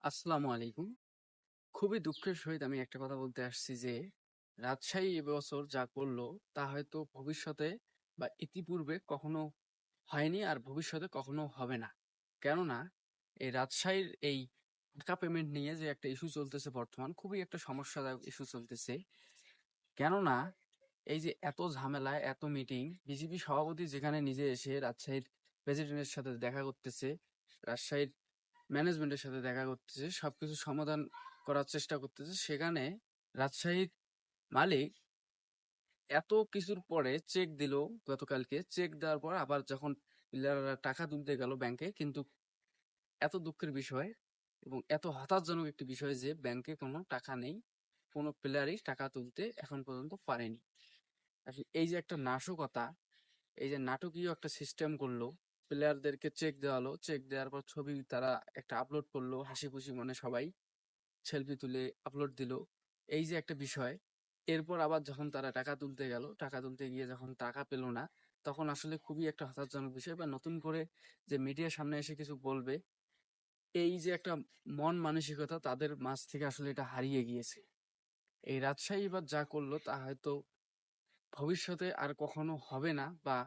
আসসালামু আলাইকুম। খুবই দুঃখের সহিত আমি একটা কথা বলতে আসছি যে, রাজশাহী এবছর যা করলো তা হয়তো ভবিষ্যতে বা ইতিপূর্বে কখনো হয়নি আর ভবিষ্যতে কখনো হবে না। কেননা এই রাজশাহীর এই টাকা পেমেন্ট নিয়ে যে একটা ইস্যু চলতেছে বর্তমান খুবই একটা সমস্যাদায়ক ইস্যু চলতেছে। কেননা এই যে এত ঝামেলা, এত মিটিং, বিজিবি সভাপতি যেখানে নিজে এসে রাজশাহীর প্রেসিডেন্টের সাথে দেখা করতেছে, রাজশাহীর ম্যানেজমেন্টের সাথে দেখা করতেছে, সবকিছু সমাধান করার চেষ্টা করতেছে, সেখানে রাজশাহীর মালিক এত কিছুর পরে চেক দিল। গতকালকে চেক দেওয়ার পর আবার যখন প্লেয়াররা টাকা তুলতে গেল ব্যাংকে, কিন্তু এত দুঃখের বিষয় এবং এত হতাশজনক একটি বিষয় যে ব্যাংকে কোনো টাকা নেই, কোনো প্লেয়ারই টাকা তুলতে এখন পর্যন্ত পারেনি। আসলে এই যে একটা নাশকতা, এই যে নাটকীয় একটা সিস্টেম করলো, প্লেয়ারদেরকে চেক দেওয়ালো, চেক দেওয়ার পর ছবি তারা একটা আপলোড করলো, হাসি খুশি মনে সবাই সেলফি তুলে আপলোড দিল। এই যে একটা বিষয়, এরপর আবার যখন তারা টাকা তুলতে গেল, টাকা তুলতে গিয়ে যখন টাকা পেল না, তখন আসলে খুবই একটা হতাশজনক বিষয়। বা নতুন করে যে মিডিয়ার সামনে এসে কিছু বলবে, এই যে একটা মন মানসিকতা তাদের মাঝ থেকে আসলে এটা হারিয়ে গিয়েছে। এই রাজশাহী এবার যা করলো তা হয়তো ভবিষ্যতে আর কখনো হবে না, বা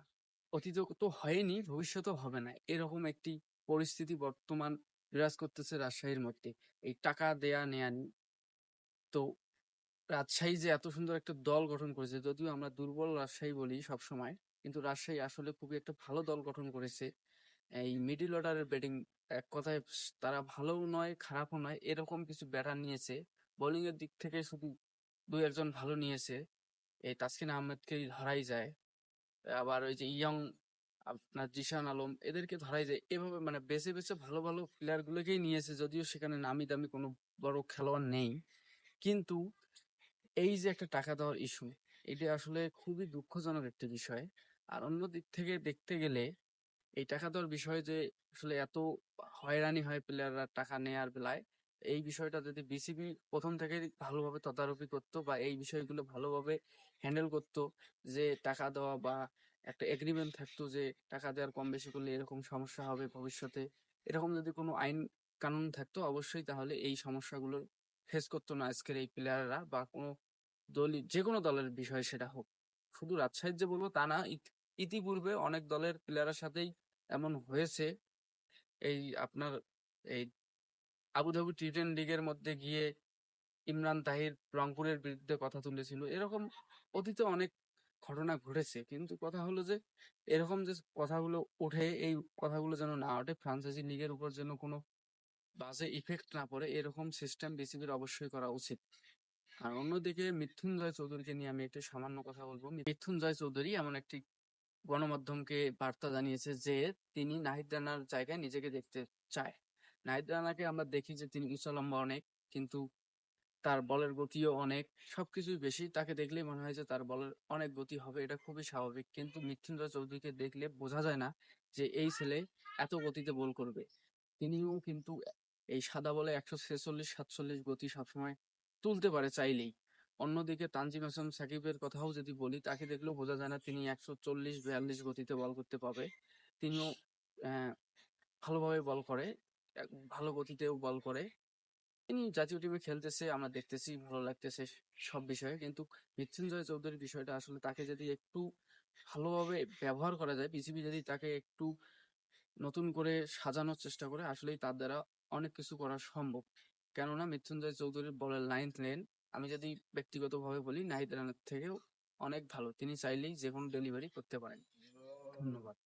অতীতে তো হয়নি, ভবিষ্যতেও হবে না, এরকম একটি পরিস্থিতি বর্তমান বিরাজ করতেছে রাজশাহীর মধ্যে। এই টাকা দেয়া নেয়া নিয়ে। তো রাজশাহী যে এত সুন্দর একটা দল গঠন করেছে, যদিও আমরা দুর্বল রাজশাহী বলি সবসময়, কিন্তু রাজশাহী আসলে খুবই একটা ভালো দল গঠন করেছে। এই মিডিল অর্ডারের ব্যাটিং, এক কথায় তারা ভালোও নয় খারাপও নয়, এরকম কিছু ব্যাটার নিয়েছে। বোলিং এর দিক থেকে শুধু দুই একজন ভালো নিয়েছে, এই তাসকিন আহমেদকেই ধরাই যায়। আবার ওই যে ইয়ং আপনার জিশান আলম, এদেরকে ধরাই যায়। এভাবে মানে বেছে বেছে ভালো ভালো প্লেয়ার গুলোকেই নিয়েছে, যদিও সেখানে নামি দামি কোনো বড় খেলোয়াড় নেই। কিন্তু এই যে একটা টাকা দেওয়ার ইস্যু, এটা আসলে খুবই দুঃখজনক একটা বিষয়। আর অন্য দিক থেকে দেখতে গেলে এই টাকা দেওয়ার বিষয়ে যে আসলে এত হয়রানি হয় প্লেয়াররা টাকা নেয়ার বেলায়, এই বিষয়টা যদি বিসিবি প্রথম থেকে ভালোভাবে তদারকি করতো বা এই বিষয়গুলো ভালোভাবে হ্যান্ডেল করতো, যে টাকা দেওয়া বা একটা এগ্রিমেন্ট থাকতো যে টাকা দেওয়ার কম বেশি করলে এরকম সমস্যা হবে ভবিষ্যতে, এরকম যদি কোনো আইন কানুন থাকতো অবশ্যই, তাহলে এই সমস্যাগুলো ফেস করতো না আজকের এই প্লেয়াররা বা কোনো দলই, যে কোনো দলের বিষয় সেটা হোক। শুধু রাজশাহীর যে বলবো তা না, ইতিপূর্বে অনেক দলের প্লেয়ারের সাথেই এমন হয়েছে। এই আপনার এই আবুধাবি টি-10 লিগের মধ্যে গিয়ে ইমরান তাহির রংপুরের বিরুদ্ধে কথা তুলেছিল, এরকম অতীতে অনেক ঘটনা ঘটেছে। কিন্তু কথা হলো যে এরকম যে কথাগুলো ওঠে, এই কথাগুলো যেন না ওঠে, ফ্রাঞ্চাইজি লিগের উপর যেন কোনো বাজে ইফেক্ট না পড়ে, এরকম সিস্টেম বিসিবির অবশ্যই করা উচিত। আর অন্যদিকে মৃত্যুঞ্জয় চৌধুরীকে নিয়ে আমি একটু সামান্য কথা বলবো। মৃত্যুঞ্জয় চৌধুরী এমন একটি গণমাধ্যমকে বার্তা জানিয়েছে যে তিনি নাহিদ রানার জায়গায় নিজেকে দেখতে চায়। নাহিদ রানাকে আমরা দেখি যে তিনি উঁচা লম্বা অনেক, কিন্তু তার বলের গতিও অনেক, সবকিছুই বেশি। তাকে দেখলেই মনে হয় যে তার বলের অনেক গতি হবে, এটা খুবই স্বাভাবিক। কিন্তু মৃত্যুঞ্জয় চৌধুরীকে দেখলে বোঝা যায় না যে এই ছেলে এত গতিতে বল করবে। তিনিও কিন্তু এই সাদা বলে 146-147 গতি সবসময় তুলতে পারে চাইলেই। অন্যদিকে তানজিম হাসান সাকিবের কথাও যদি বলি, তাকে দেখলেও বোঝা যায় না তিনি 140-42 গতিতে বল করতে পারবে। তিনিও আহ, ভালোভাবে বল করে, ভালো গতিতেও বল করে। তিনি জাতীয় টিমে খেলতেছে, আমরা দেখতেছি, ভালো লাগতেছে সব বিষয়ে। কিন্তু মৃত্যুঞ্জয় চৌধুরীর বিষয়টা আসলে তাকে যদি একটু ভালোভাবে ব্যবহার করা যায়, বিসিবি যদি তাকে একটু নতুন করে সাজানোর চেষ্টা করে, আসলেই তার দ্বারা অনেক কিছু করা সম্ভব। কেননা মৃত্যুঞ্জয় চৌধুরীর বলের লাইন লেন, আমি যদি ব্যক্তিগতভাবে বলি, নাহিদ রানার থেকেও অনেক ভালো। তিনি চাইলেই যে কোনো ডেলিভারি করতে পারেন। ধন্যবাদ।